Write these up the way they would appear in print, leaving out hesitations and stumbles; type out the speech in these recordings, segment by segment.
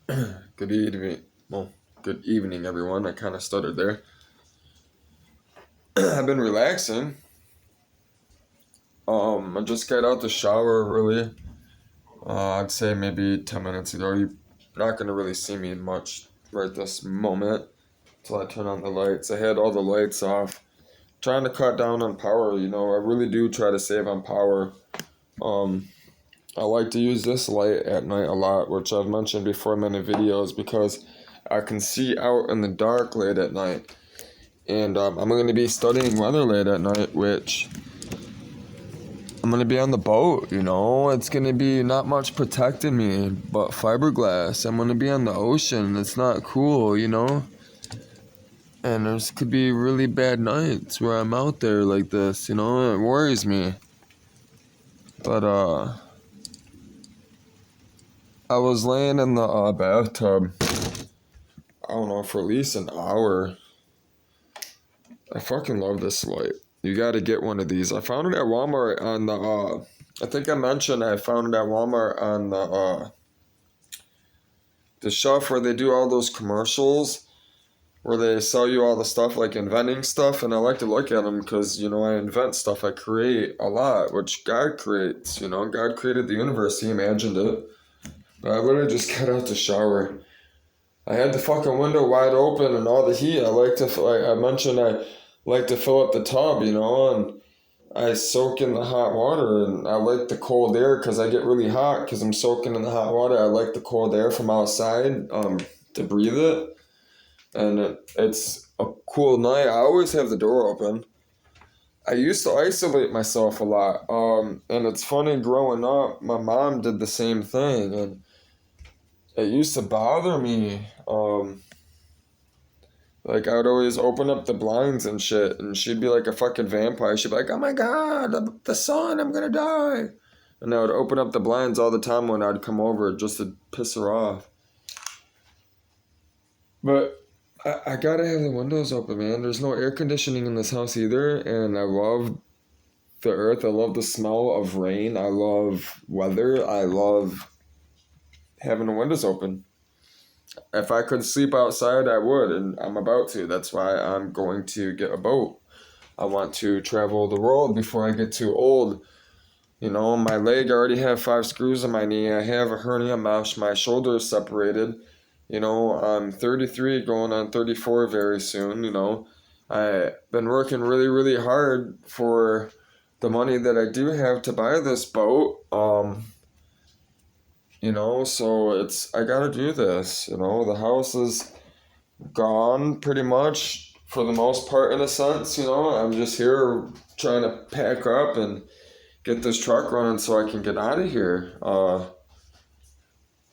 Good evening. Well, good evening, everyone. I kind of stuttered there. I've been relaxing. I just got out the shower, really. I'd say maybe 10 minutes ago. You're not going to really see me much right this moment until I turn on the lights. I had all the lights off. Trying to cut down on power, I really do try to save on power. Um, I like to use this light at night a lot, which I've mentioned before in many videos, because I can see out in the dark late at night. And I'm going to be studying weather late at night, which I'm going to be on the boat, It's going to be not much protecting me but fiberglass. I'm going to be on the ocean. It's not cool. And there's could be really bad nights where I'm out there like this, It worries me. But, I was laying in the bathtub, I don't know, for at least an hour. I fucking love this light. You gotta get one of these. I found it at Walmart on the, I think I mentioned I found it at Walmart on the shelf where they do all those commercials where they sell you all the stuff, like inventing stuff, and I like to look at them because, I invent stuff. I create a lot, which God creates, God created the universe. He imagined it. But I literally just got out the shower. I had the fucking window wide open and all the heat. Like I mentioned, I like to fill up the tub, and I soak in the hot water, and I like the cold air because I get really hot because I'm soaking in the hot water. I like the cold air from outside, to breathe it, and it's a cool night. I always have the door open. I used to isolate myself a lot, and it's funny, growing up, my mom did the same thing, and it used to bother me. Like, I would always open up the blinds and shit, and she'd be like a fucking vampire. She'd be like, "Oh my god, the sun, I'm gonna die." And I would open up the blinds all the time when I'd come over just to piss her off. But I gotta have the windows open, man. There's no air conditioning in this house either, and I love the earth. I love the smell of rain. I love weather. I love having the windows open. If I could sleep outside, I would, and I'm about to. That's why I'm going to get a boat. I want to travel the world before I get too old. My leg, I already have 5 screws in my knee. I have a hernia mesh. My shoulder is separated. I'm 33, going on 34 very soon. I've been working really, really hard for the money that I do have to buy this boat. So I gotta do this. The house is gone pretty much for the most part, in a sense. I'm just here trying to pack up and get this truck running so I can get out of here.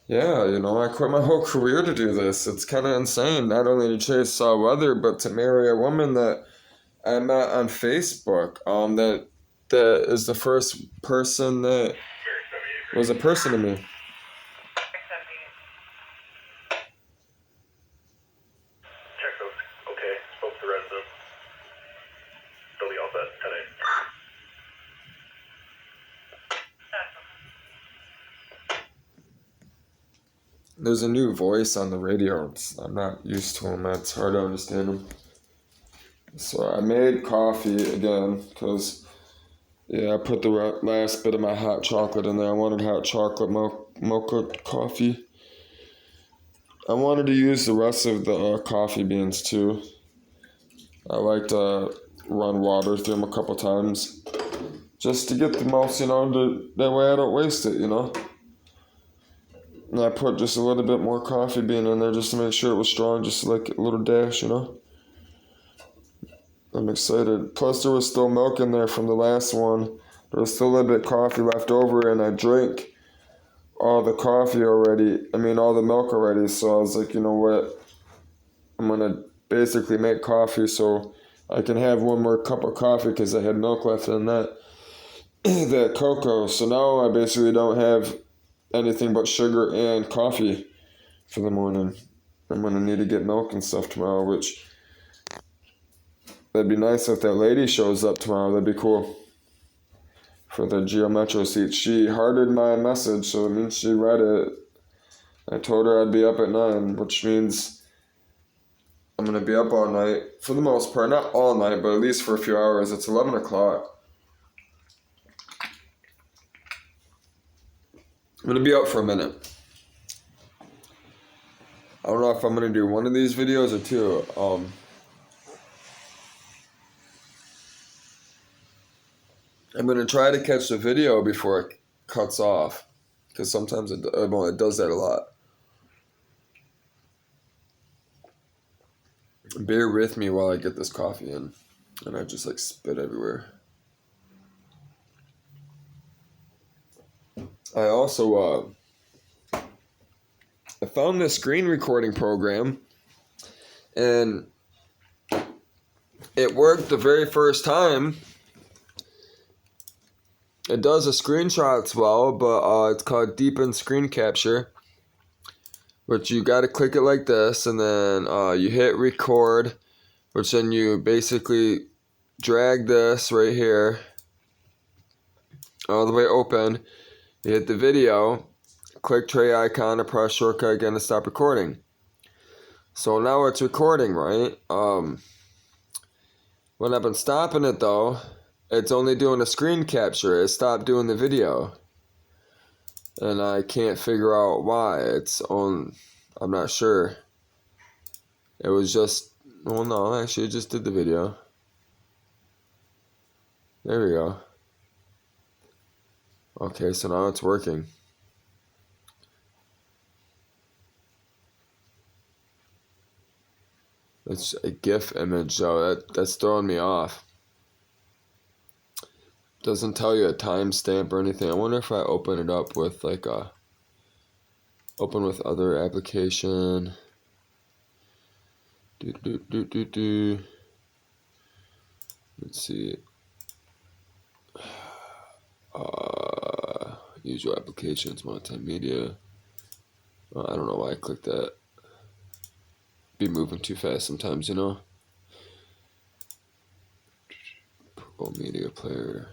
Yeah, I quit my whole career to do this. It's kind of insane, not only to chase weather, but to marry a woman that I met on Facebook. That is the first person that was a person to me. There's a new voice on the radio. I'm not used to him. It's hard to understand him. So I made coffee again because, yeah, I put the last bit of my hot chocolate in there. I wanted hot chocolate mocha coffee. I wanted to use the rest of the coffee beans too. I like to run water through them a couple times just to get the most, that way I don't waste it. And I put just a little bit more coffee bean in there just to make sure it was strong, just like a little dash. I'm excited. Plus, there was still milk in there from the last one. There was still a little bit of coffee left over, and I drank all the coffee already. All the milk already. So I was like, you know what? I'm going to basically make coffee so I can have one more cup of coffee because I had milk left in that, that cocoa. So now I basically don't have anything but sugar and coffee for the morning. I'm going to need to get milk and stuff tomorrow, which that'd be nice if that lady shows up tomorrow. That'd be cool. For the Geo Metro seat. She hearted my message, so it means she read it. I told her I'd be up at 9, which means I'm going to be up all night for the most part. Not all night, but at least for a few hours. It's 11 o'clock. I'm going to be up for a minute. I don't know if I'm going to do one of these videos or two. I'm going to try to catch the video before it cuts off. Because sometimes it does that a lot. Bear with me while I get this coffee in. And I just like spit everywhere. I also I found this screen recording program, and it worked the very first time. It does the screenshots well, but it's called Deepin Screen Capture, which you got to click it like this, and then you hit record, which then you basically drag this right here all the way open. You hit the video, click tray icon, and press shortcut again to stop recording. So now it's recording, right? When I've been stopping it though, it's only doing a screen capture. It stopped doing the video. And I can't figure out why. I'm not sure. It was just, well no, actually it just did the video. There we go. Okay, so now it's working. It's a GIF image, though. That's throwing me off. Doesn't tell you a timestamp or anything. I wonder if I open it up with like open with other application. Let's see. Usual applications, multimedia. I don't know why I clicked that. Be moving too fast sometimes, you know. Pro media player.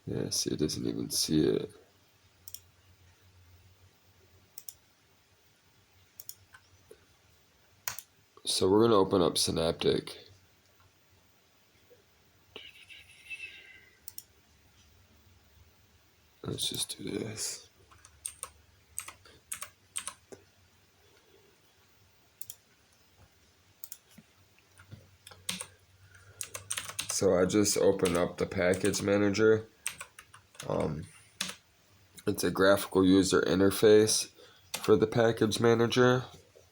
Yeah, see, it doesn't even see it. So we're gonna open up Synaptic. Let's just do this. So I just opened up the package manager. It's a graphical user interface for the package manager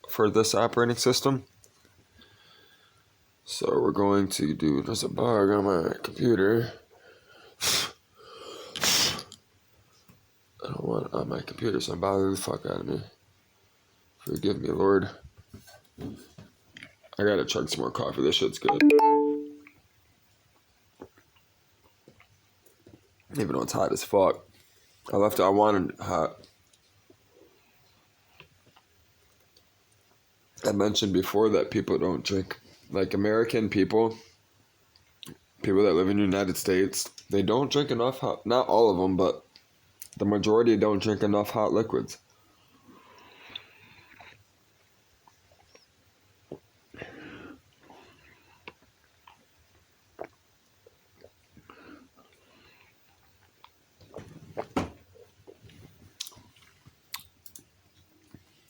for this operating system. So we're going to do, there's a bug on my computer. I don't want it on my computer, so I'm bothering the fuck out of me. Forgive me, Lord. I gotta chug some more coffee. This shit's good. Even though it's hot as fuck. I wanted hot. I mentioned before that people don't drink. Like American people that live in the United States, they don't drink enough hot, not all of them, but the majority don't drink enough hot liquids.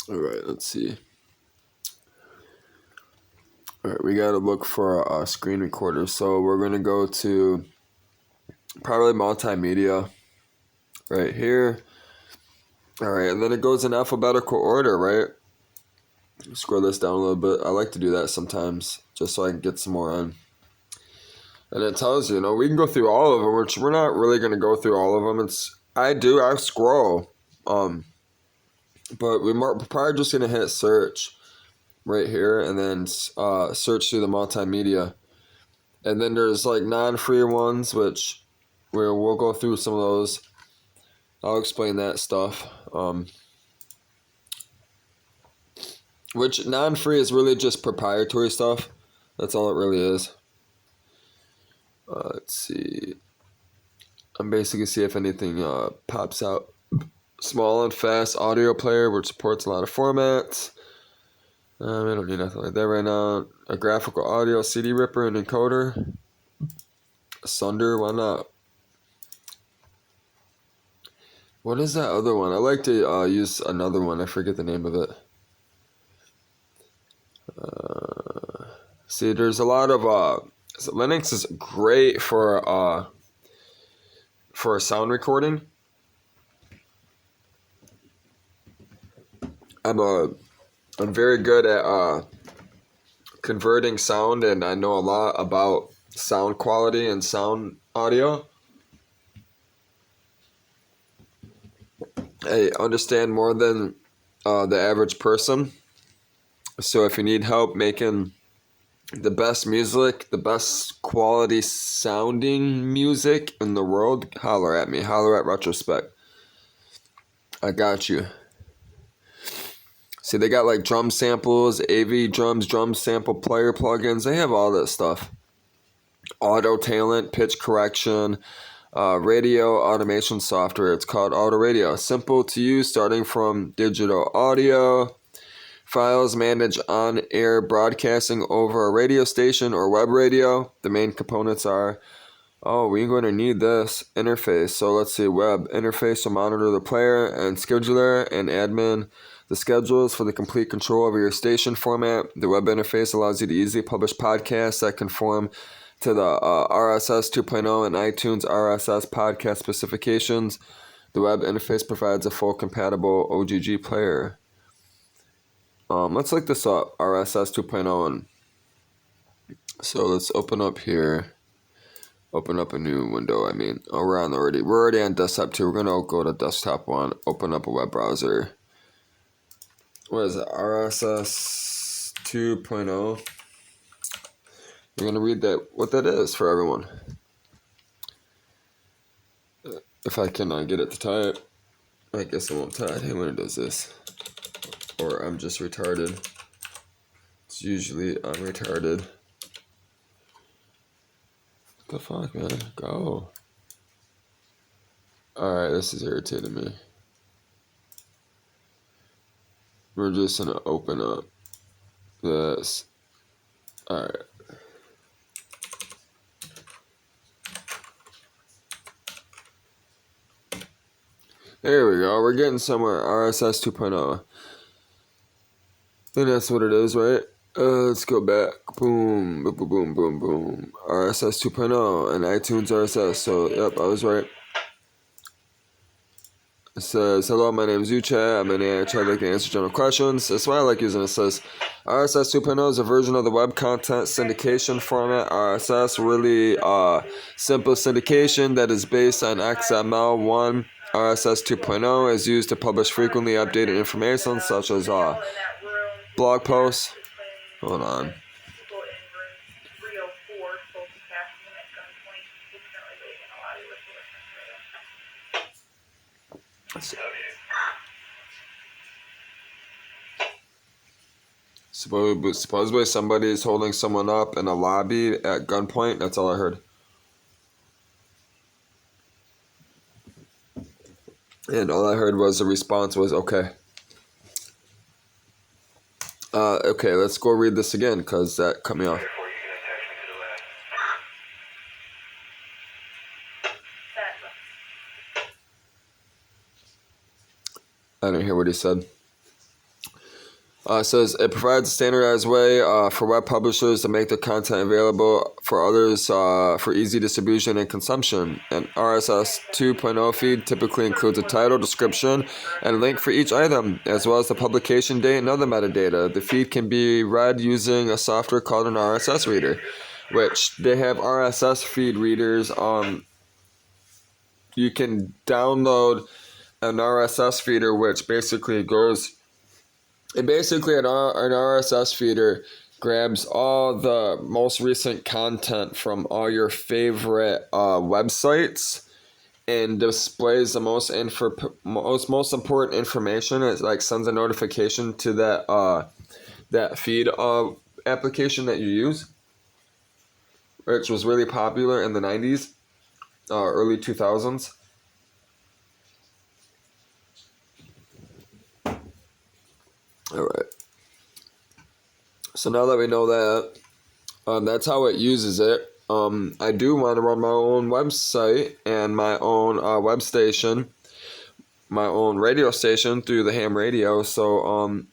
Alright, let's see. Alright, we gotta look for a screen recorder. So we're gonna go to probably multimedia right here. Alright, and then it goes in alphabetical order, right? Scroll this down a little bit. I like to do that sometimes just so I can get some more on. And it tells you, we can go through all of them, which we're not really going to go through all of them. I scroll. But we're probably just going to hit search right here and then search through the multimedia. And then there's like non-free ones, which we'll go through some of those. I'll explain that stuff. Which non-free is really just proprietary stuff. That's all it really is. Let's see. I'm basically see if anything pops out. Small and fast audio player which supports a lot of formats. I don't need nothing like that right now. A graphical audio CD ripper and encoder. Sunder, why not? What is that other one? I like to use another one. I forget the name of it. See, there's a lot of Linux is great for sound recording. I'm very good at converting sound, and I know a lot about sound quality and sound audio. I understand more than the average person. So if you need help making the best music, the best quality sounding music in the world, holler at me. Holler at Retrospect. I got you. See, they got like drum samples, AV drums, drum sample player plugins. They have all this stuff. Auto talent, pitch correction, radio automation software. It's called Auto Radio. Simple to use, starting from digital audio. Files manage on-air broadcasting over a radio station or web radio. The main components are, we're going to need this interface. So let's see, web interface will monitor the player and scheduler and admin the schedules for the complete control over your station format. The web interface allows you to easily publish podcasts that conform to the RSS 2.0 and iTunes RSS podcast specifications. The web interface provides a full compatible OGG player. Let's look this up, RSS 2.0. And so let's open up here. Open up a new window. We're already on desktop 2. We're going to go to desktop 1. Open up a web browser. What is it? RSS 2.0. We're going to read what that is for everyone. If I cannot get it to type, I guess I won't type. Hey, when it does this. Or I'm just retarded. It's usually I'm retarded. What the fuck, man? Go. Alright, this is irritating me. We're just gonna open up this. Alright. There we go. We're getting somewhere. RSS 2.0. I think that's what it is, right? Let's go back. Boom, boom, boom, boom, boom. RSS 2.0 and iTunes RSS. So, yep, I was right. It says, hello, my name is Uchad. I'm an AI chatbot that answers general questions. That's why I like using it. It says, RSS 2.0 is a version of the web content syndication format. RSS, really simple syndication that is based on XML1. RSS 2.0 is used to publish frequently updated information such as blog posts. Hold on. Supposedly somebody is holding someone up in a lobby at gunpoint. That's all I heard. And all I heard was the response was, okay. Okay, let's go read this again, because that cut me off. I didn't hear what he said. It says, it provides a standardized way for web publishers to make their content available for others for easy distribution and consumption. An RSS 2.0 feed typically includes a title, description, and link for each item, as well as the publication date and other metadata. The feed can be read using a software called an RSS reader, which they have RSS feed readers. You can download an RSS feeder, which basically goes... And basically, an RSS feeder grabs all the most recent content from all your favorite websites and displays the most important information. It like sends a notification to that feed application that you use, which was really popular in the 90s. early 2000s. All right. So now that we know that, that's how it uses it. I do want to run my own website and my own web station, my own radio station through the ham radio. So,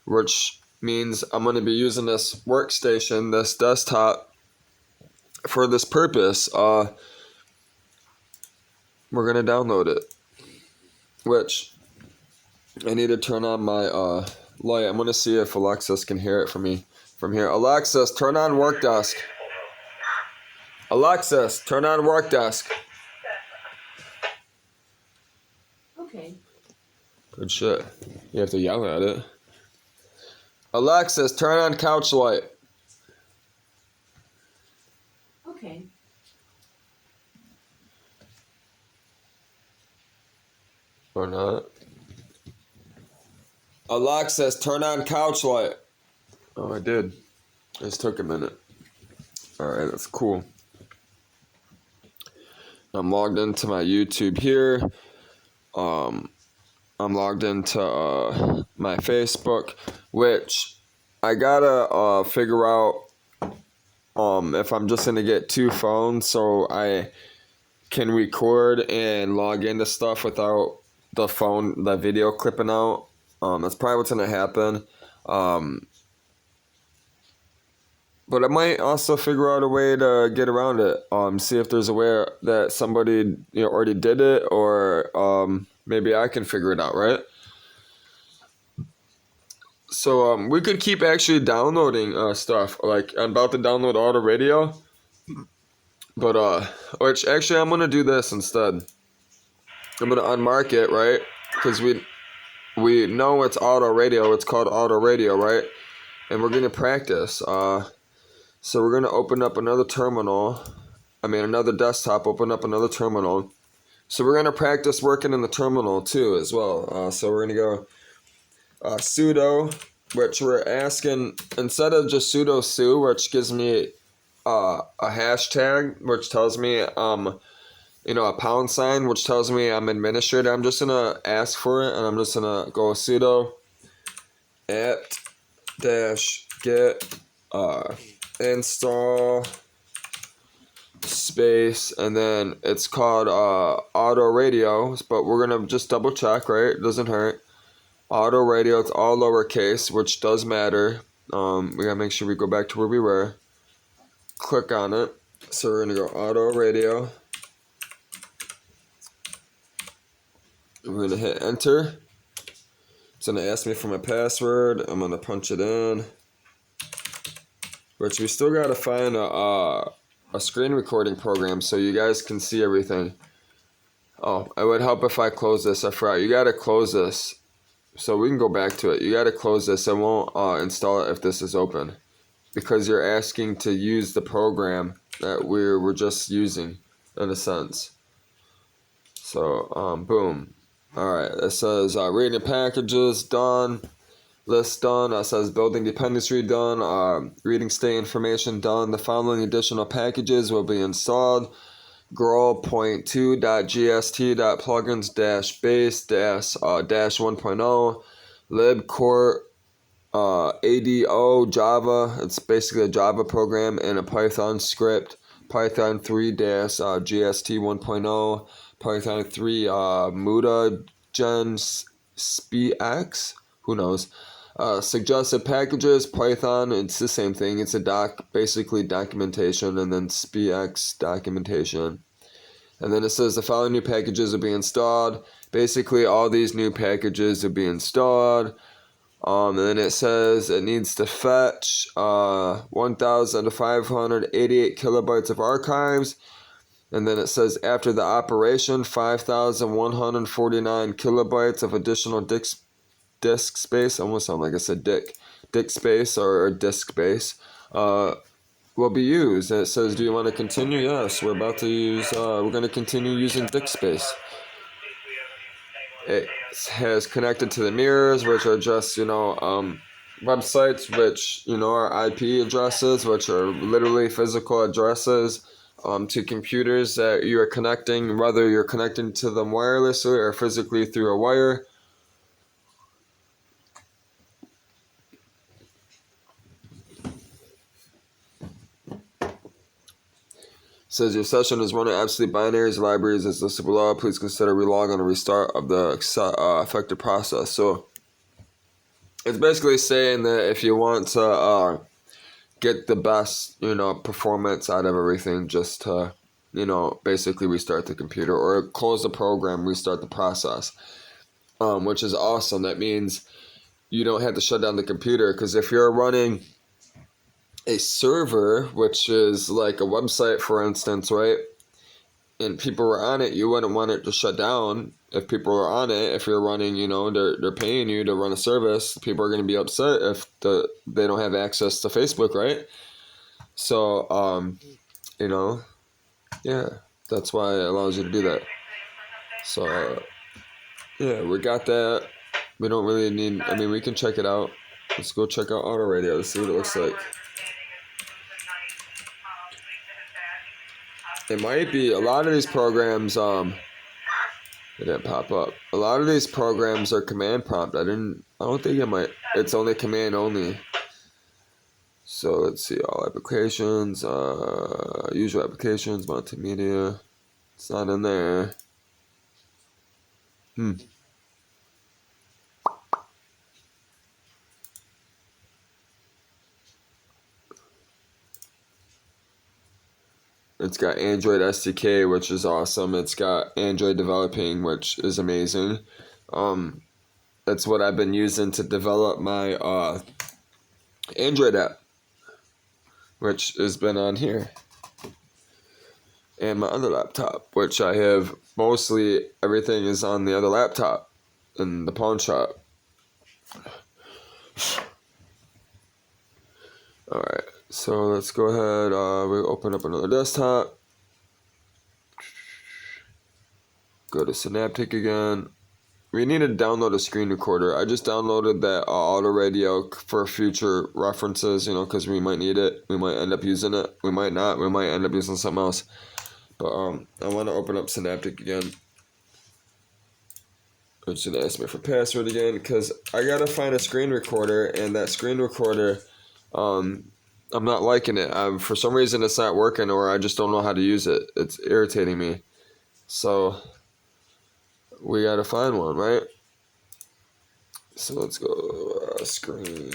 which means I'm going to be using this workstation, this desktop, for this purpose. We're going to download it, which I need to turn on my light. I'm going to see if Alexis can hear it from me from here. Alexis, turn on work desk. Alexis, turn on work desk. Okay. Good shit. You have to yell at it. Alexis, turn on couch light. Okay. Or not. Alexis, turn on couch light. Oh, I did. It just took a minute. Alright, that's cool. I'm logged into my YouTube here. I'm logged into my Facebook, which I gotta figure out if I'm just gonna get two phones so I can record and log into stuff without the video clipping out. That's probably what's gonna happen. But I might also figure out a way to get around it. See if there's a way that somebody already did it, or maybe I can figure it out, right? So we could keep actually downloading stuff. Like I'm about to download Auto Radio, but which actually I'm gonna do this instead. I'm gonna unmark it, right? Because we know it's Auto Radio. It's called Auto Radio, right? And we're gonna practice. So we're gonna open up another terminal. Another desktop. Open up another terminal. So we're gonna practice working in the terminal too, as well. So we're gonna go sudo, which we're asking instead of just sudo su, which gives me a hashtag, which tells me a pound sign, which tells me I'm administrator. I'm just gonna ask for it, and I'm just gonna go sudo apt -get install space, and then it's called Auto Radio, but we're gonna just double check, right? It doesn't hurt. Auto Radio, it's all lowercase, which does matter. We gotta make sure we go back to where we were. Click on it. So we're gonna go Auto Radio. We're gonna hit enter. It's gonna ask me for my password. I'm gonna punch it in. Which we still gotta find a screen recording program so you guys can see everything. Oh, it would help if I close this. I forgot. You gotta close this. So we can go back to it. You gotta close this. I won't install it if this is open, because you're asking to use the program that we're just using, in a sense. So boom. All right. It says reading packages done. List done. It says building dependency done. Reading state information done. The following additional packages will be installed: Growl.2.gst.plugins-base-1.0, libcort, ADO Java. It's basically a Java program, and a Python script. Python 3-GST 1.0, Python 3 mutagen SPX. Who knows? Suggested packages, Python, it's the same thing. It's basically documentation, and then SPX documentation. And then it says the following new packages will be installed. Basically, all these new packages will be installed. And then it says it needs to fetch 1,588 kilobytes of archives. And then it says after the operation, 5,149 kilobytes of additional disk space. Almost sound like I said dick space or disk space will be used. And it says, do you want to continue? Yes, we're about to use we're going to continue using disk space. It has connected to the mirrors, which are just websites, which are IP addresses, which are literally physical addresses to computers that you are connecting, whether you're connecting to them wirelessly or physically through a wire. Says your session is running absolute binaries, libraries is listed below. Please consider relog on a restart of the affected process. So it's basically saying that if you want to get the best, performance out of everything, just to, basically restart the computer or close the program, restart the process, which is awesome. That means you don't have to shut down the computer, because if you're running a server, which is like a website, for instance, right? And people were on it, you wouldn't want it to shut down. If people are on it, if you're running, they're paying you to run a service, people are going to be upset if they don't have access to Facebook, right? So, yeah, that's why it allows you to do that. So, yeah, we got that. We don't really need, we can check it out. Let's go check out Auto Radio. Let's see what it looks like. It might be a lot of these programs, it didn't pop up. A lot of these programs are command prompt. I don't think it's only command only. So let's see, all applications, usual applications, multimedia. It's not in there. It's got Android SDK, which is awesome. It's got Android developing, which is amazing. That's what I've been using to develop my Android app, which has been on here. And my other laptop, which I have mostly everything is on the other laptop in the pawn shop. Alright, so let's go ahead. We'll open up another desktop. Go to Synaptic again. We need to download a screen recorder. I just downloaded that Auto Radio for future references, because we might need it. We might end up using it. We might not. We might end up using something else. But I want to open up Synaptic again. It's going to ask me for password again, because I got to find a screen recorder, and that screen recorder, I'm not liking it. For some reason, it's not working, or I just don't know how to use it. It's irritating me. So we got to find one, right? So let's go screen.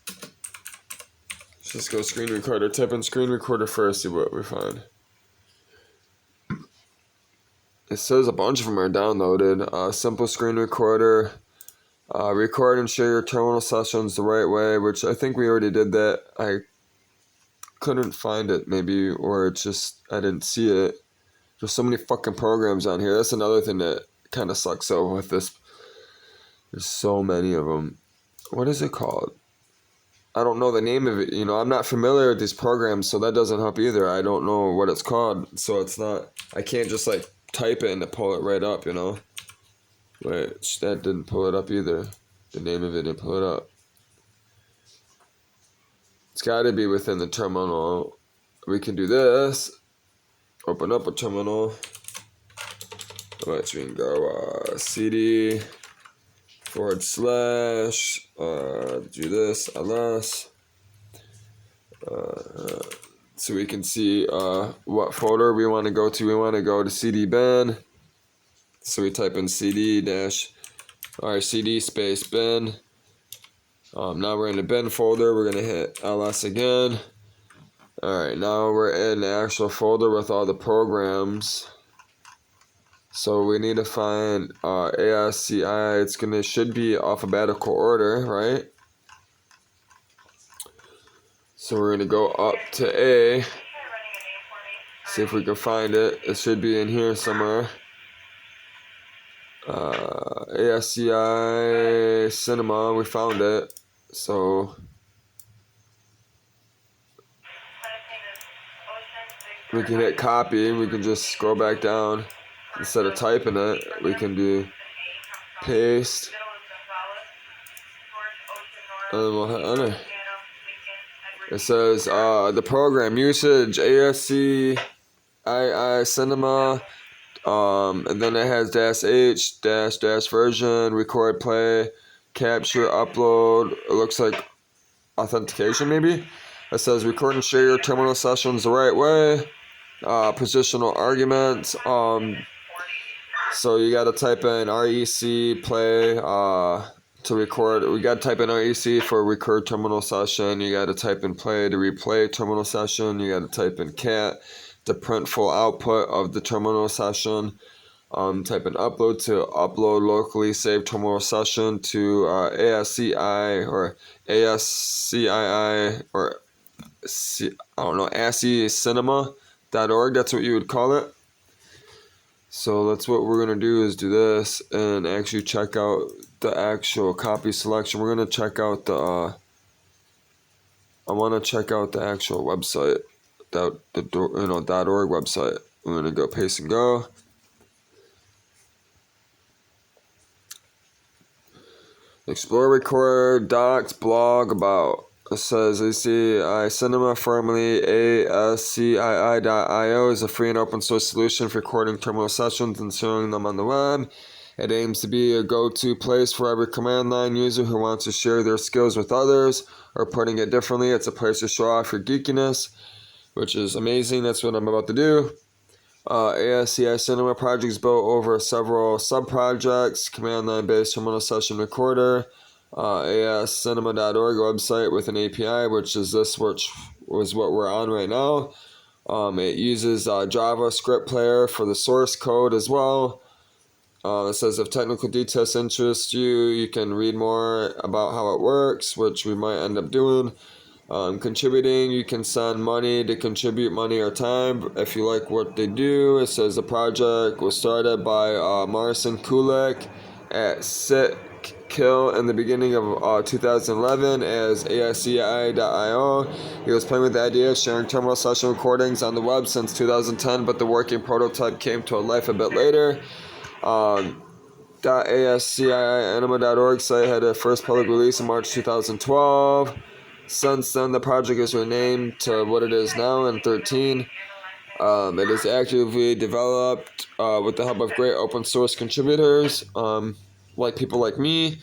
Let's just go screen recorder. Type in screen recorder first, see what we find. It says a bunch of them are downloaded. Simple screen recorder. Record and share your terminal sessions the right way, which I think we already did that. I couldn't find it, maybe, or it's just I didn't see it. There's so many fucking programs on here. That's another thing that kind of sucks over with this. There's so many of them. What is it called? I don't know the name of it. I'm not familiar with these programs, so that doesn't help either. I don't know what it's called, so it's not. I can't just type it and to pull it right up. Wait, that didn't pull it up either. The name of it didn't pull it up. It's got to be within the terminal. We can do this. Open up a terminal. Let's we can go CD / do this ls. So we can see what folder we want to go to. We want to go to CD bin. So we type in CD space bin. Now we're in the bin folder. We're going to hit ls again. Alright, now we're in the actual folder with all the programs. So we need to find ASCI. Should be alphabetical order, right? So we're gonna go up to A. See if we can find it. It should be in here somewhere. ASCI Cinema. We found it. So we can hit copy. We can just scroll back down. Instead of typing it, we can do paste, and then we'll hit enter. It says the program usage ASC II Cinema. And then it has -H dash version, record, play, capture, upload. It looks like authentication maybe. It says record and share your terminal sessions the right way. Positional arguments. So you gotta type in REC play to record. We gotta type in REC for record terminal session. You gotta type in play to replay terminal session. You gotta type in cat to print full output of the terminal session. Type in upload to upload locally saved terminal session to ASCI or ASCII or I don't know, ASCIIcinema.org. That's what you would call it. So that's what we're going to do is do this and actually check out the actual copy selection. We're going to check out the, I want to check out the actual website, .org website. I'm going to go paste and go. Explore, record, docs, blog, about. It says ACI Cinema, formerly ASCII.io, is a free and open source solution for recording terminal sessions and sharing them on the web. It aims to be a go-to place for every command line user who wants to share their skills with others, or putting it differently, it's a place to show off your geekiness, which is amazing. That's what I'm about to do. ASCI Cinema project is built over several sub-projects, command line-based terminal session recorder, ascinema.org website with an API, which is what we're on right now. It uses JavaScript player for the source code as well. It says if technical details interest you, you can read more about how it works, which we might end up doing. Contributing, you can send money to contribute money or time if you like what they do. It says the project was started by Marcin Kulik at Sitkill in the beginning of 2011 as ASCII.io. He was playing with the idea of sharing terminal session recordings on the web since 2010, but the working prototype came to life a bit later. .asciinema.org site had a first public release in March 2012. Since then, the project is renamed to what it is now in 2013. It is actively developed with the help of great open source contributors, like people like me.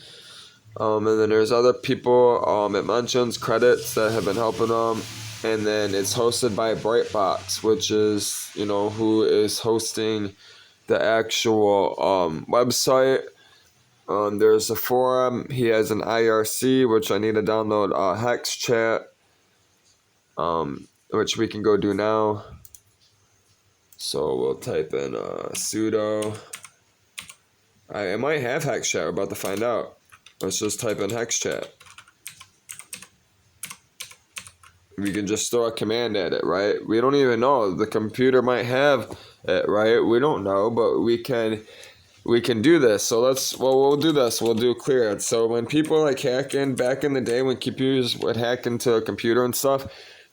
And then there's other people, it mentions credits that have been helping them. And then it's hosted by Brightbox, which is, who is hosting the actual website. There's a forum. He has an IRC, which I need to download HexChat, which we can go do now. So we'll type in sudo. I might have HexChat. We're about to find out. Let's just type in HexChat. We can just throw a command at it, right? We don't even know. The computer might have it, right? We don't know, but we can do this. So we'll do this. We'll do clearance. So when people hack in back in the day, when computers would hack into a computer and stuff,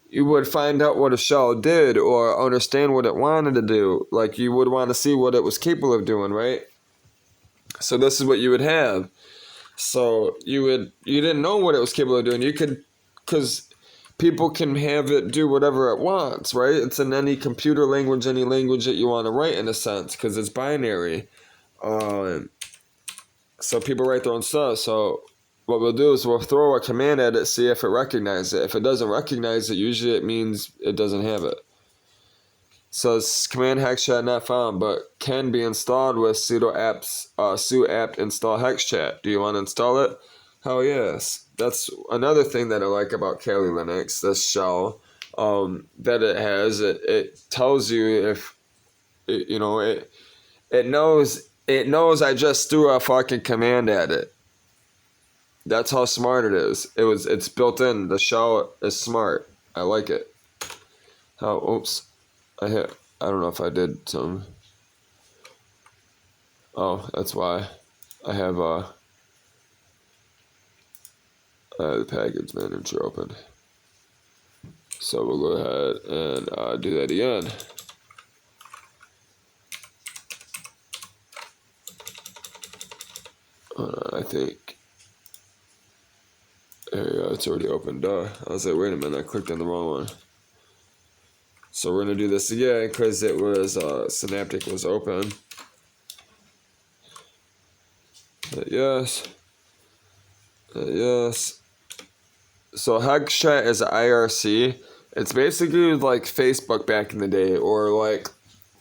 you would find out what a shell did or understand what it wanted to do. Like you would want to see what it was capable of doing, right? So this is what you would have. So you didn't know what it was capable of doing. Because people can have it do whatever it wants, right? It's in any computer language, any language that you want to write in a sense, because it's binary. So people write their own stuff. So what we'll do is we'll throw a command at it, see if it recognizes it. If it doesn't recognize it, usually it means it doesn't have it. So it's command HexChat not found, but can be installed with sudo apt install HexChat. Do you want to install it? Hell yes. That's another thing that I like about Kali Linux, this shell, that it has. It tells you if, it knows I just threw a fucking command at it. That's how smart it is. It's built in. The shell is smart. I like it. Oops. I don't know if I did some. Oh, that's why. I have the package manager open. So we'll go ahead and do that again. I think There you go, it's already open, duh. I was like, wait a minute, I clicked on the wrong one. So we're gonna do this again because it was Synaptic was open. Yes. Yes. So HexChat is IRC. It's basically like Facebook back in the day, or like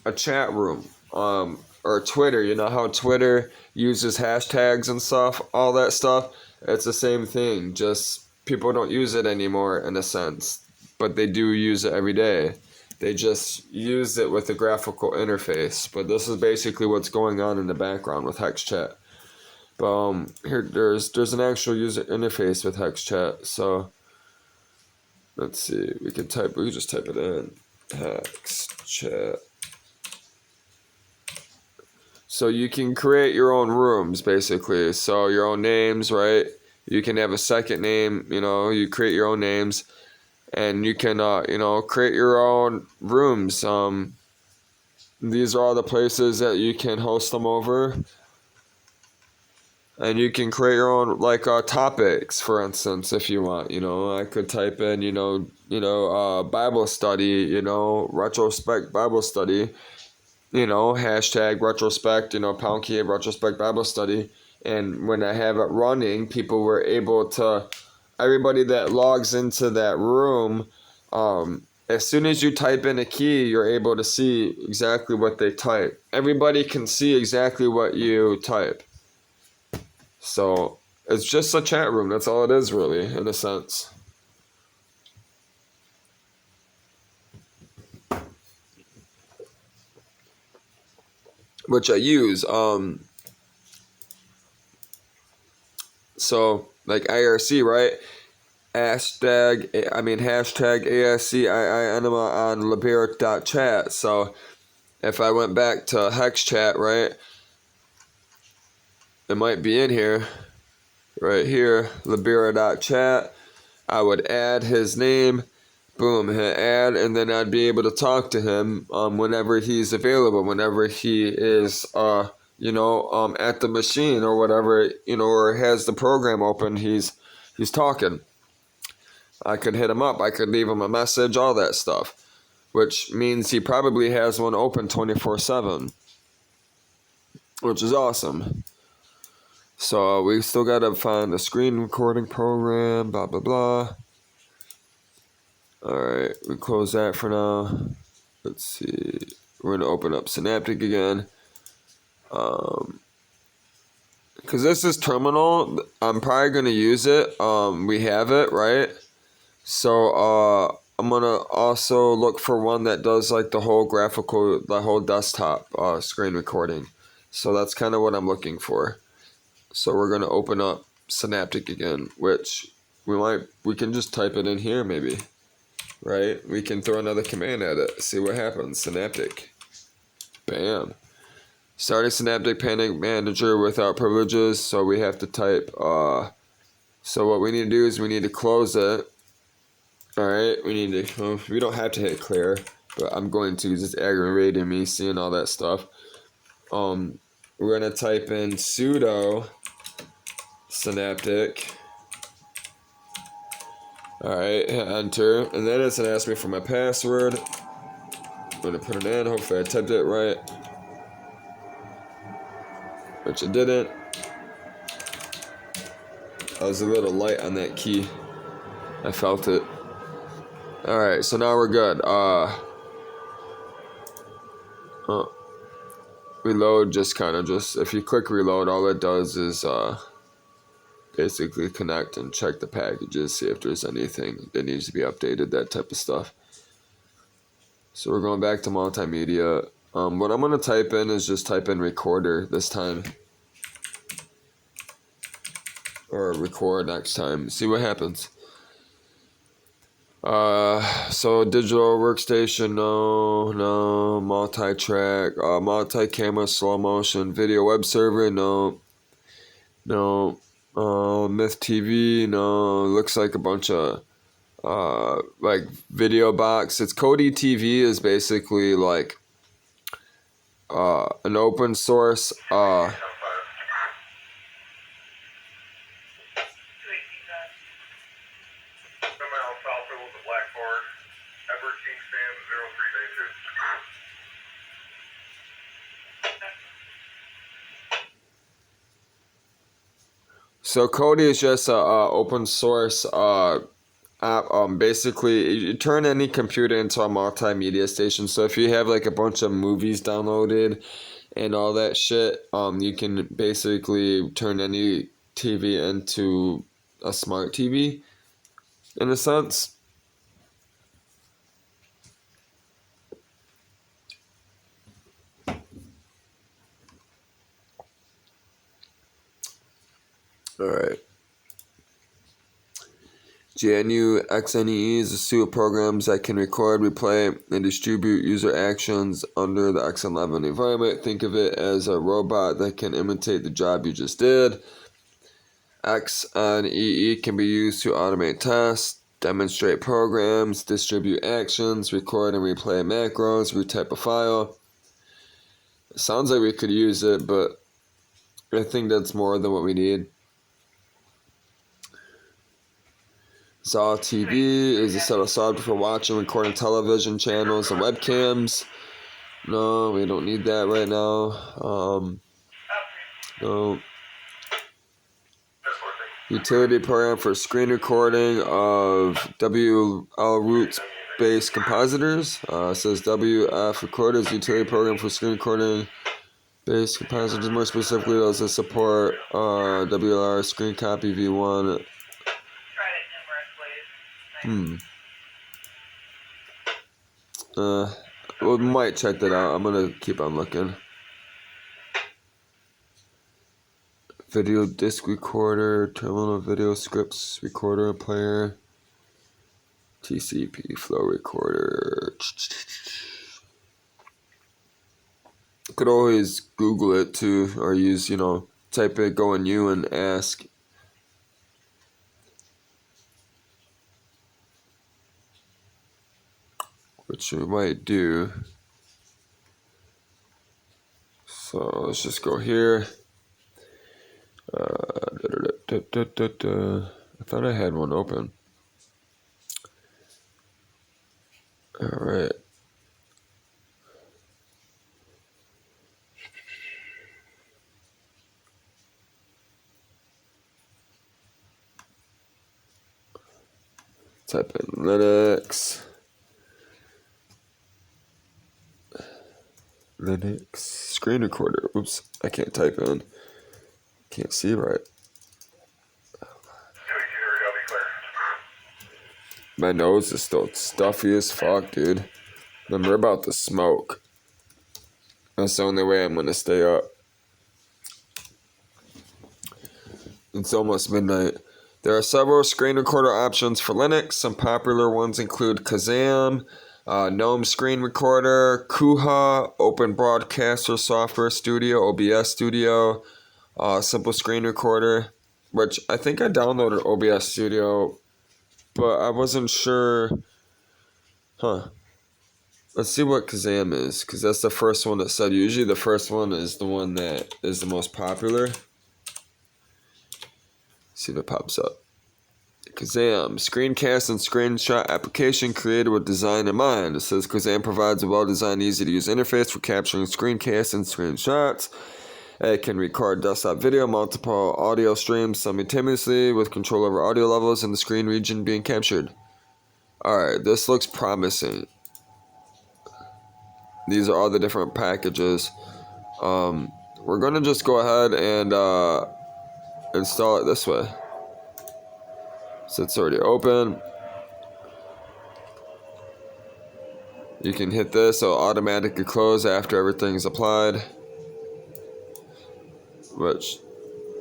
a chat room, or Twitter. You know how Twitter uses hashtags and stuff, all that stuff. It's the same thing. Just people don't use it anymore in a sense, but they do use it every day. They just use it with a graphical interface. But this is basically what's going on in the background with HexChat. But here there's an actual user interface with HexChat. So let's see. We can just type it in. HexChat. So you can create your own rooms, basically. So your own names, right? You can have a second name, you create your own names. And you can, create your own rooms. These are all the places that you can host them over. And you can create your own, like, topics, for instance, if you want. I could type in, Bible study, retrospect Bible study. Hashtag retrospect, pound key retrospect Bible study. And when I have it running, people were able to, everybody that logs into that room, as soon as you type in a key, you're able to see exactly what they type. Everybody can see exactly what you type. So it's just a chat room. That's all it is, really, in a sense. Which I use. So like IRC, right? Hashtag ASCII enema on Libera.chat. So if I went back to HexChat, right? It might be in here. Right here, Libera.chat. I would add his name. Boom, hit add, and then I'd be able to talk to him whenever he's available, whenever he is at the machine or whatever, or has the program open, he's talking. I could hit him up, I could leave him a message, all that stuff, which means he probably has one open 24/7, which is awesome. So we still gotta find the screen recording program, blah blah blah. Alright, we close that for now. Let's see. We're going to open up Synaptic again. Because this is terminal, I'm probably going to use it. We have it, right? So I'm going to also look for one that does like the whole desktop screen recording. So that's kind of what I'm looking for. So we're going to open up Synaptic again, which we can just type it in here maybe. Right? We can throw another command at it. See what happens. Synaptic. Bam. Starting Synaptic Panic Manager without privileges. So we have to type. So what we need to do is we need to close it. Alright. We don't have to hit clear. But I'm going to. It's aggravating me seeing all that stuff. We're going to type in sudo Synaptic. Alright, hit enter, and then it's gonna ask me for my password. I'm gonna put it in, hopefully I typed it right. Which I didn't. I was a little light on that key. I felt it. Alright, so now we're good. Reload if you click reload, all it does is basically connect and check the packages, see if there's anything that needs to be updated, that type of stuff. So we're going back to multimedia. What I'm going to type in is just type in recorder this time. Or record next time. See what happens. So digital workstation, no. Multi-track, multi-camera, slow motion, video web server, no. Myth TV, no. Looks like a bunch of like video box. It's Kodi TV is basically like an open source So Kodi is just a open source app. Basically, you turn any computer into a multimedia station. So if you have like a bunch of movies downloaded and all that shit, you can basically turn any TV into a smart TV in a sense. All right. GNU XNE is a suite of programs that can record, replay, and distribute user actions under the X11 environment. Think of it as a robot that can imitate the job you just did. XNEE can be used to automate tasks, demonstrate programs, distribute actions, record and replay macros, retype a file. It sounds like we could use it, but I think that's more than what we need. Zaw TV is a set of software for watching and recording television channels and webcams. No, we don't need that right now. No. Utility program for screen recording of WL Roots based compositors. It says WF Recorders utility program for screen recording based compositors. More specifically, those that support WLR screen copy V1. We might check that out. I'm gonna keep on looking. Video disc recorder, terminal video scripts recorder player, TCP flow recorder. You could always Google it too, or use, type it, go in you and ask. Which we might do. So let's just go here. I thought I had one open. Alright. Type in Linux. Screen recorder. Oops, I can't type in. Can't see right. My nose is still stuffy as fuck, dude. And we're about to smoke. That's the only way I'm gonna stay up. It's almost midnight. There are several screen recorder options for Linux. Some popular ones include Kazam, GNOME Screen Recorder, Kuha, Open Broadcaster Software Studio, OBS Studio, Simple Screen Recorder, which I think I downloaded OBS Studio, but I wasn't sure. Let's see what Kazam is, because that's the first one that said. Usually the first one is the one that is the most popular. See if it pops up. Kazam, screencast and screenshot application created with design in mind. It says Kazam provides a well-designed, easy-to-use interface for capturing screencasts and screenshots. It can record desktop video, multiple audio streams simultaneously with control over audio levels in the screen region being captured. Alright, this looks promising. These are all the different packages. We're going to just go ahead and install it this way. So it's already open. You can hit this, it'll automatically close after everything's applied. Which,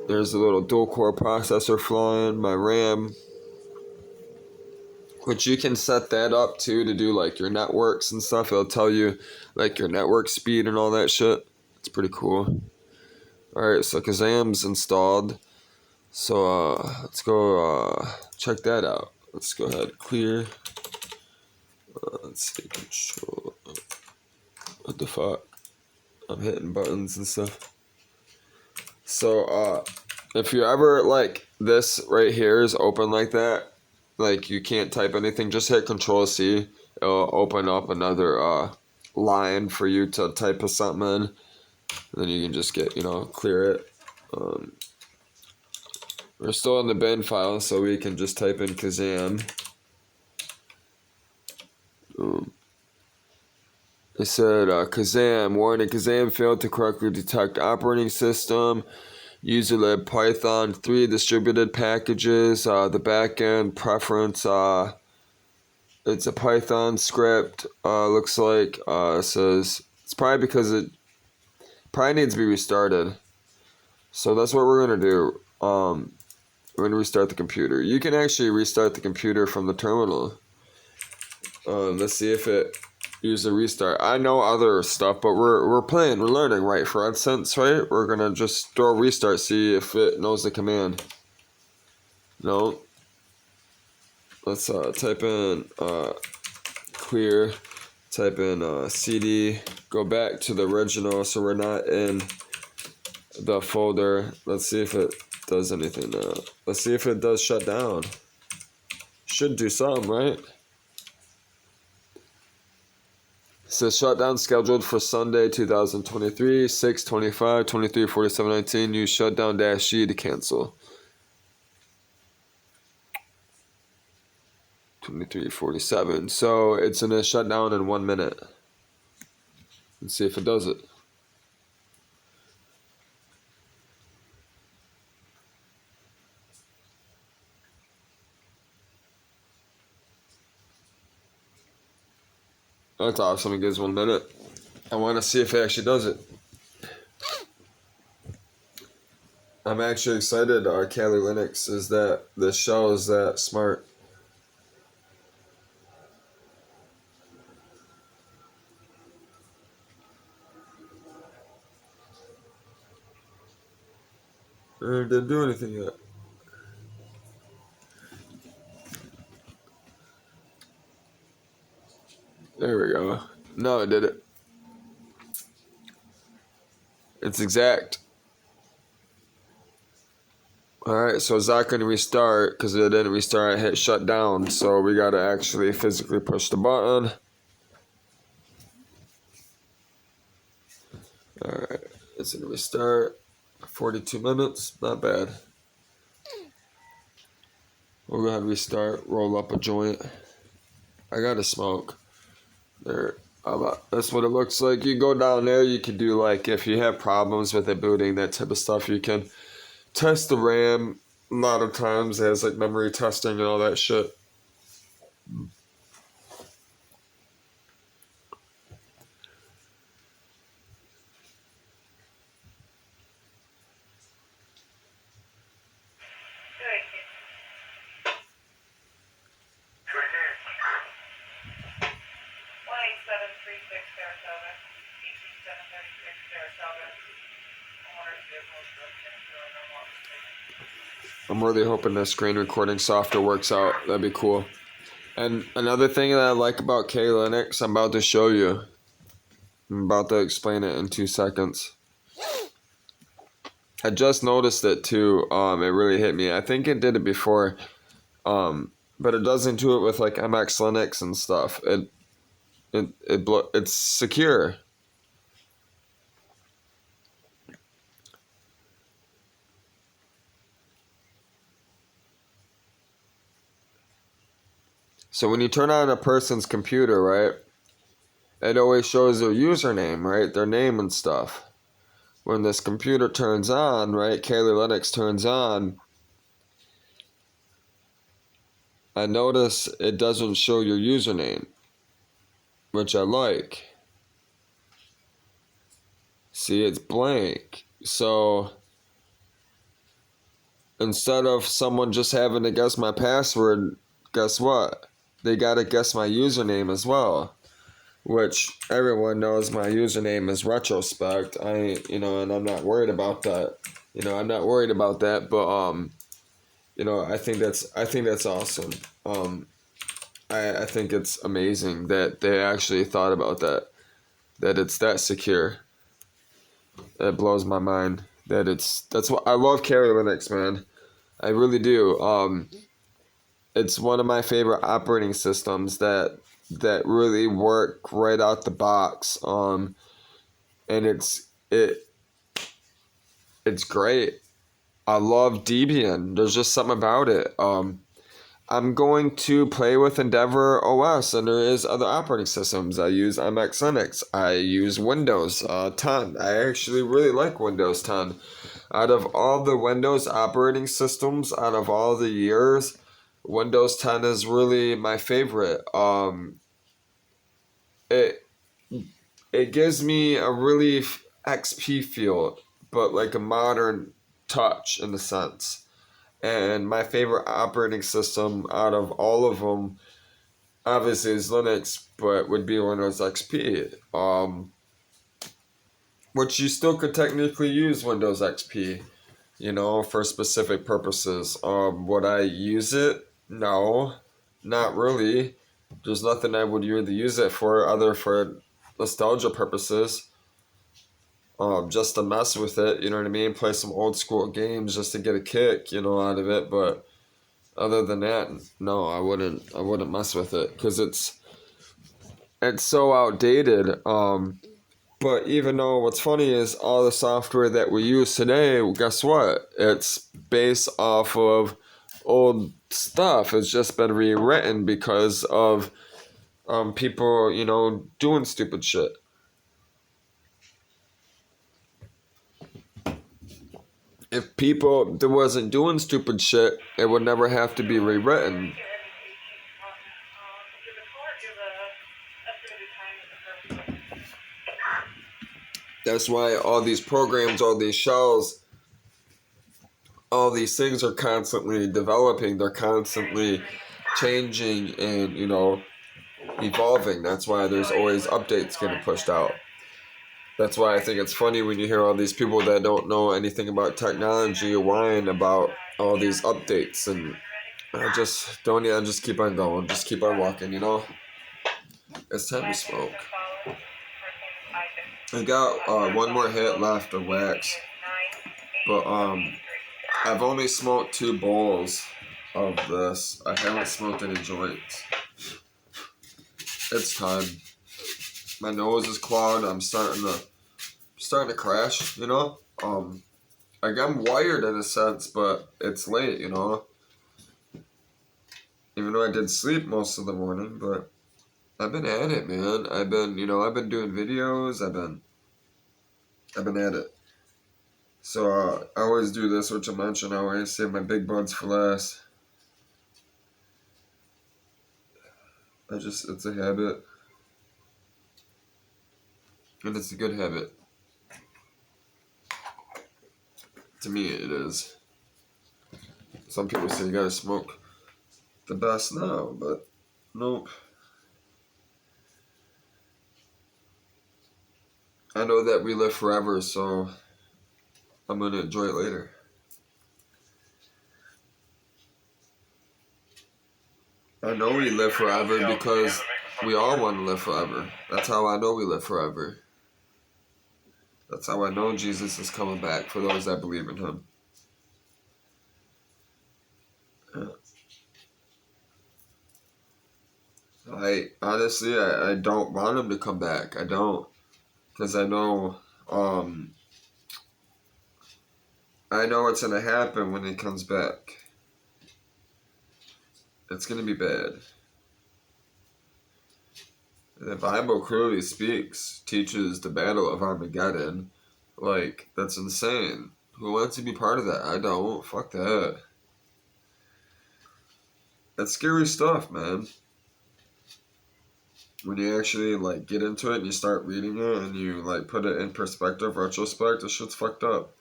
there's a little dual core processor flying, my RAM. Which you can set that up too to do like your networks and stuff. It'll tell you like your network speed and all that shit. It's pretty cool. Alright, so Kazam's installed. So let's go check that out. Let's go ahead, clear. Let's see, control. What the fuck? I'm hitting buttons and stuff. So if you ever like this right here is open like that, like you can't type anything, just hit Control C. It'll open up another line for you to type something in. And then you can just get, clear it. We're still in the bin file, so we can just type in Kazam. It said, Kazam, warning, Kazam failed to correctly detect operating system. User-led Python 3 distributed packages. The backend preference, it's a Python script. Looks like, it says, it's probably because it probably needs to be restarted. So that's what we're going to do. We're going to restart the computer. You can actually restart the computer from the terminal. Let's see if it use a restart. I know other stuff, but we're learning, right? For instance, right? We're gonna just throw a restart, see if it knows the command. No. Let's type in clear, type in cd, go back to the original so we're not in the folder. Let's see if it does anything now. Let's see if it does shut down. Should do something, right? It says shutdown scheduled for Sunday, 2023, 6/25, 23:47:19. Use shutdown-G to cancel. 23:47. So it's gonna shut down in 1 minute. Let's see if it does it. That's awesome. It gives 1 minute. I want to see if it actually does it. I'm actually excited. Kali Linux is that the shell is that smart. It didn't do anything yet. There we go. No, it did it. It's exact. Alright, so it's not going to restart because it didn't restart. I hit shut down, so we got to actually physically push the button. Alright, it's going to restart. 42 minutes, not bad. We'll go ahead and restart, roll up a joint. I got to smoke. There. That's what it looks like. You go down there, you can do like, if you have problems with it booting, that type of stuff, you can test the RAM. A lot of times it has like memory testing and all that shit. I'm really hoping the screen recording software works out. That'd be cool. And another thing that I like about Kali Linux, I'm about to show you. I'm about to explain it in 2 seconds. I just noticed it too. It really hit me. I think it did it before. But it doesn't do it with like MX Linux and stuff. It's secure. So when you turn on a person's computer, right, it always shows their username, right, their name and stuff. When this computer turns on, right, Kali Linux turns on, I notice it doesn't show your username, which I like. See, it's blank. So instead of someone just having to guess my password, guess what? They gotta guess my username as well. Which everyone knows my username is Retrospect. And I'm not worried about that. I'm not worried about that, but I think that's awesome. I think it's amazing that they actually thought about that. That it's that secure. That blows my mind. That's what I love Kali Linux, man. I really do. It's one of my favorite operating systems that really work right out the box. And it's great. I love Debian. There's just something about it. I'm going to play with Endeavor OS, and there is other operating systems. I use MX Linux. I use Windows 10. I actually really like Windows 10. Out of all the Windows operating systems, out of all the years, Windows 10 is really my favorite. It it gives me a really XP feel, but like a modern touch in a sense. And my favorite operating system out of all of them, obviously, is Linux, but would be Windows XP. Which you still could technically use Windows XP, for specific purposes. Would I use it? No, not really. There's nothing I would really use it for other for nostalgia purposes. Just to mess with it, you know what I mean? Play some old school games just to get a kick, out of it. But other than that, no, I wouldn't. I wouldn't mess with it because it's so outdated. But even though what's funny is all the software that we use today, guess what? It's based off of old stuff. It's just been rewritten because of people, doing stupid shit. If people that wasn't doing stupid shit, it would never have to be rewritten. That's why all these programs, all these shells, all these things are constantly developing. They're constantly changing and, evolving. That's why there's always updates getting pushed out. That's why I think it's funny when you hear all these people that don't know anything about technology whine about all these updates. And I just keep on going. Just keep on walking, It's time to smoke. I got one more hit left of wax. But I've only smoked 2 bowls of this. I haven't smoked any joints. It's time. My nose is clogged. I'm starting to crash, Like I'm wired in a sense, but it's late, Even though I did sleep most of the morning, but I've been at it, man. I've been doing videos. I've been at it. So I always do this, which I mentioned. I always save my big buds for last. It's a habit. And it's a good habit. To me, it is. Some people say you gotta smoke the best now, but nope. I know that we live forever, so I'm gonna enjoy it later. I know we live forever because we all want to live forever. That's how I know we live forever. That's how I know Jesus is coming back for those that believe in him. I don't want him to come back. I don't. Because I know what's going to happen when he comes back. It's going to be bad. The Bible clearly teaches the battle of Armageddon. Like, that's insane. Who wants to be part of that? I don't. Fuck that. That's scary stuff, man. When you actually, get into it and you start reading it and you, put it in perspective, retrospect, this shit's fucked up.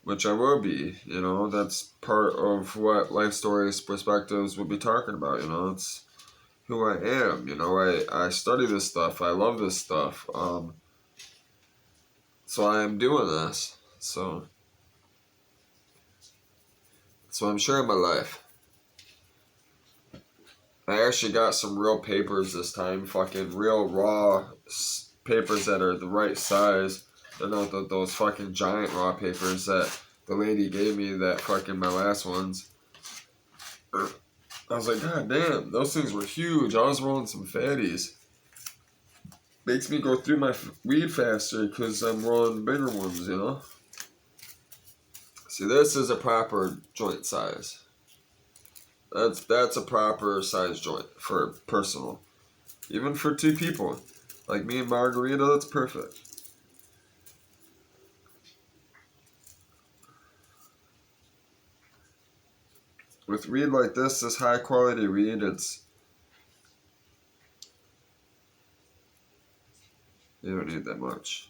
Which I will be, That's part of what Life Stories Perspectives will be talking about, It's who I am, I study this stuff. I love this stuff. So I am doing this. So I'm sharing my life. I actually got some real papers this time. Fucking real raw papers that are the right size. They're not those fucking giant raw papers that the lady gave me that fucking my last ones. I was like, God damn, those things were huge. I was rolling some fatties. Makes me go through my weed faster because I'm rolling bigger ones, See See, this is a proper joint size. That's a proper size joint for personal. Even for two people. Like me and Margarita, that's perfect. With weed like this high quality weed, you don't need that much.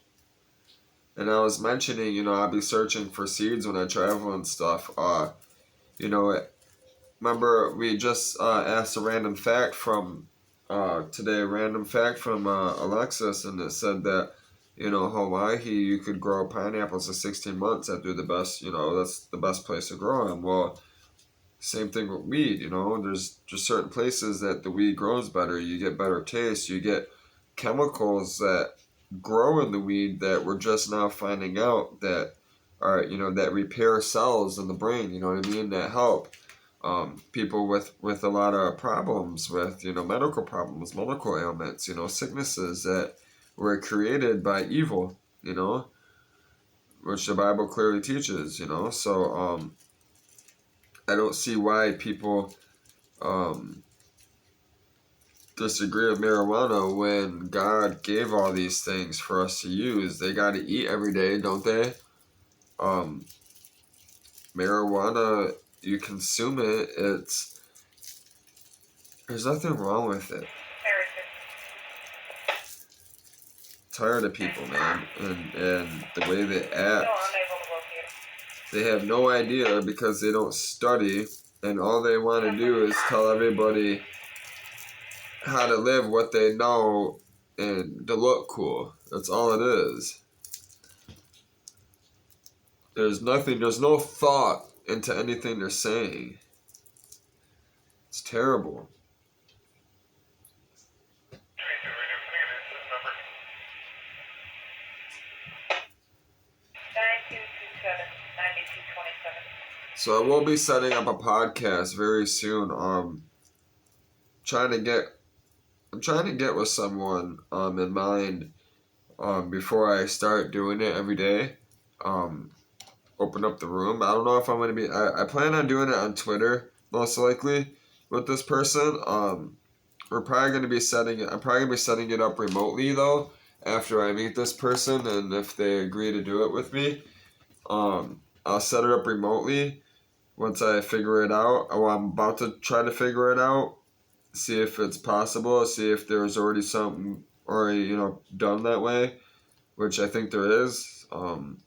And I was mentioning, I'll be searching for seeds when I travel and stuff. Remember we just asked a random fact from today, a random fact from Alexis, and it said that, Hawaii, you could grow pineapples for 16 months. That'd do the best, that's the best place to grow them. Well, same thing with weed, there's just certain places that the weed grows better. You get better taste. You get chemicals that grow in the weed that we're just now finding out that are, that repair cells in the brain, you know what I mean, that help people with a lot of problems with, medical problems, medical ailments, sicknesses that were created by evil, which the Bible clearly teaches, so I don't see why people disagree with marijuana when God gave all these things for us to use. They got to eat every day, don't they? Marijuana, you consume it, there's nothing wrong with it. Tired of people, man, and the way they act. They have no idea because they don't study, and all they want to do is tell everybody how to live what they know and to look cool. That's all it is. There's no thought into anything they're saying. It's terrible. So I will be setting up a podcast very soon. I'm trying to get with someone in mind before I start doing it every day. Open up the room. I don't know if I'm gonna be. I plan on doing it on Twitter most likely with this person. I'm probably gonna be setting it up remotely though after I meet this person, and if they agree to do it with me, I'll set it up remotely. Once I figure it out, I'm about to try to figure it out, see if it's possible, see if there's already something already, done that way, which I think there is. But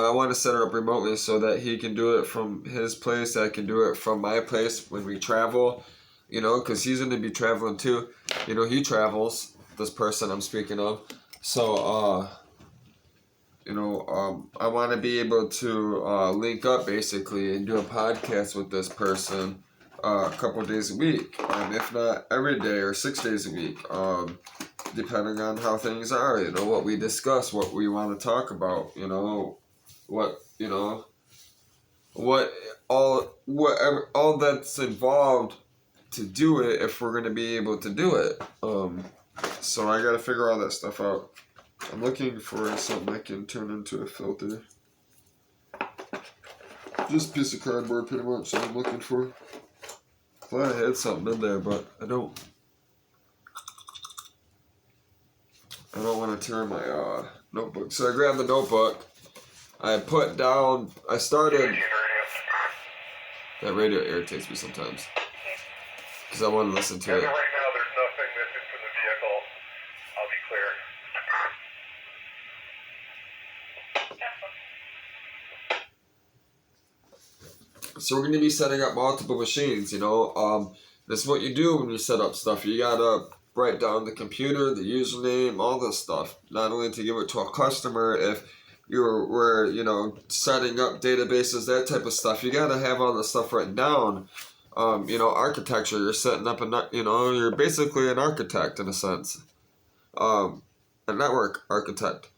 I want to set it up remotely so that he can do it from his place, I can do it from my place when we travel, because he's going to be traveling too. He travels, this person I'm speaking of. So, I want to be able to link up basically and do a podcast with this person a couple of days a week, if not every day or 6 days a week, depending on how things are, what we discuss, what we want to talk about, whatever, all that's involved to do it if we're going to be able to do it. So I got to figure all that stuff out. I'm looking for something I can turn into a filter. Just a piece of cardboard, pretty much, that I'm looking for. Thought I had something in there, but I don't want to tear my notebook. So I grabbed the notebook. I started... That radio irritates me sometimes. Because I want to listen to it. Right now, there's nothing missing from the vehicle. I'll be clear. So we're going to be setting up multiple machines, This is what you do when you set up stuff. You got to write down the computer, the username, all this stuff. Not only to give it to a customer if we're setting up databases, that type of stuff. You got to have all the stuff written down. Architecture, you're setting up you're basically an architect in a sense. A network architect.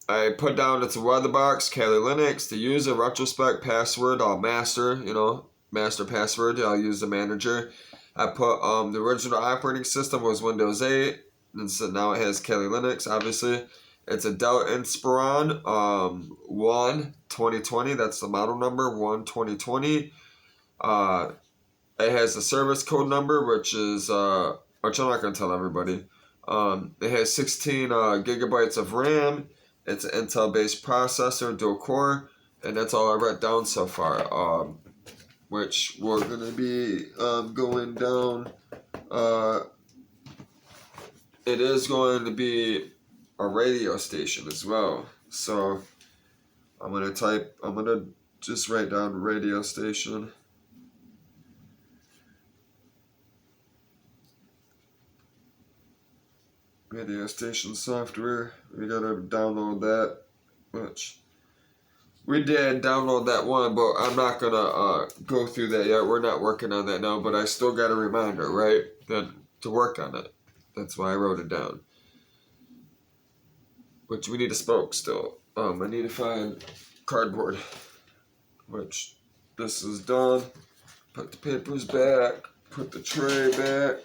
I put down it's a weatherbox, Kali Linux, the user, retrospect, password, master, master password, I'll use the manager. I put the original operating system was Windows 8, and so now it has Kali Linux, obviously. It's a Dell Inspiron 1 2020. That's the model number 1 2020. It has a service code number, which is which I'm not gonna tell everybody. It has 16 gigabytes of RAM. It's an Intel-based processor, dual core, and that's all I wrote down so far. Which we're gonna be going down. It is going to be a radio station as well. So I'm gonna just write down radio station. Radio station software. We gotta download that, which we did download that one, but I'm not gonna go through that yet. We're not working on that now, but I still got a reminder, right? That to work on it. That's why I wrote it down. Which we need to smoke still. I need to find cardboard. Which this is done. Put the papers back. Put the tray back.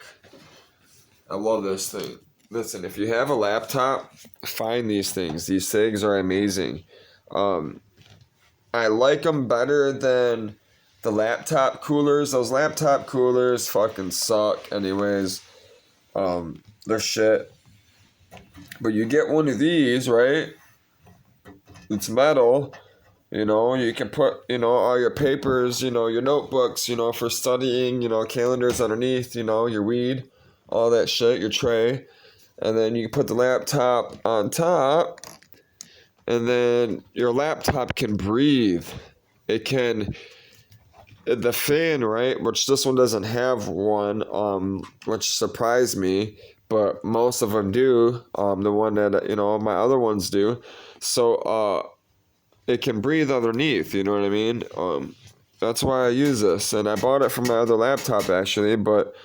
I love this thing. Listen, if you have a laptop, find these things. These things are amazing. I like them better than the laptop coolers. Those laptop coolers fucking suck anyways. They're shit. But you get one of these, right? It's metal. You know, you can put, all your papers, your notebooks, for studying, calendars underneath, your weed, all that shit, your tray. And then you put the laptop on top, and then your laptop can breathe. It can, the fan, right, which this one doesn't have one, which surprised me, but most of them do, the one that, my other ones do. So, it can breathe underneath, you know what I mean? That's why I use this, and I bought it for my other laptop, actually, but,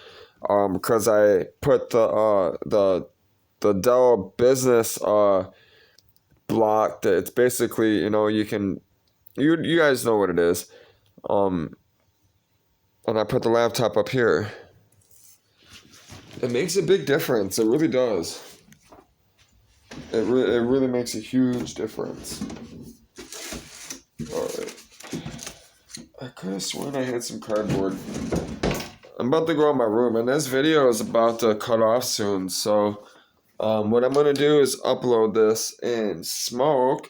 because I put the Dell Business block that it's basically, you can, you guys know what it is. And I put the laptop up here. It makes a big difference. It really does. It really makes a huge difference. Alright. I could have sworn I had some cardboard. I'm about to go in my room, and this video is about to cut off soon, so what I'm going to do is upload this and smoke.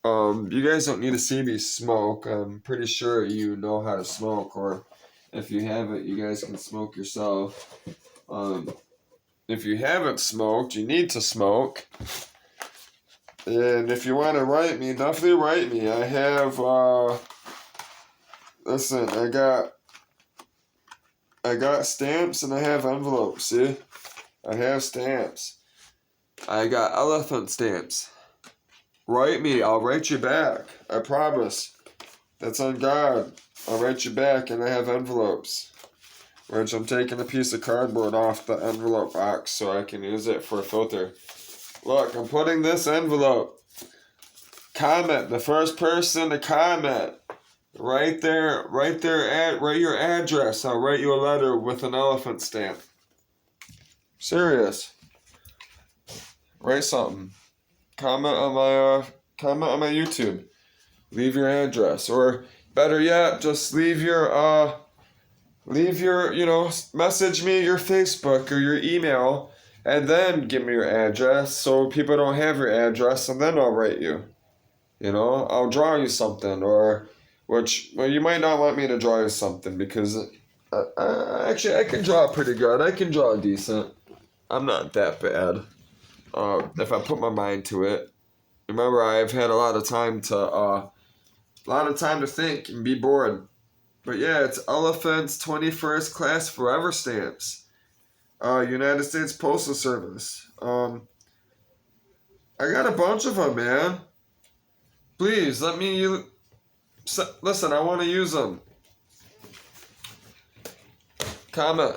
You guys don't need to see me smoke. I'm pretty sure you know how to smoke, or if you haven't, you guys can smoke yourself. If you haven't smoked, you need to smoke. And if you want to write me, definitely write me. I have, listen, I got stamps and I have envelopes, see? I have stamps. I got elephant stamps. Write me, I'll write you back. I promise. That's on God. I'll write you back, and I have envelopes. Which I'm taking a piece of cardboard off the envelope box so I can use it for a filter. Look, I'm putting this envelope. Comment, the first person to comment. Right there, write your address. I'll write you a letter with an elephant stamp. Serious. Write something. Comment on my YouTube. Leave your address, or better yet, just leave your message me your Facebook or your email, and then give me your address so people don't have your address, and then I'll write you. I'll draw you something, you might not want me to draw you something because actually I can draw pretty good. I can draw decent. I'm not that bad. If I put my mind to it. Remember, I've had a lot of time to think and be bored. But yeah, it's Elephant's 21st Class Forever Stamps. United States Postal Service. I got a bunch of them, man. Please, let me listen, I want to use them. Comment.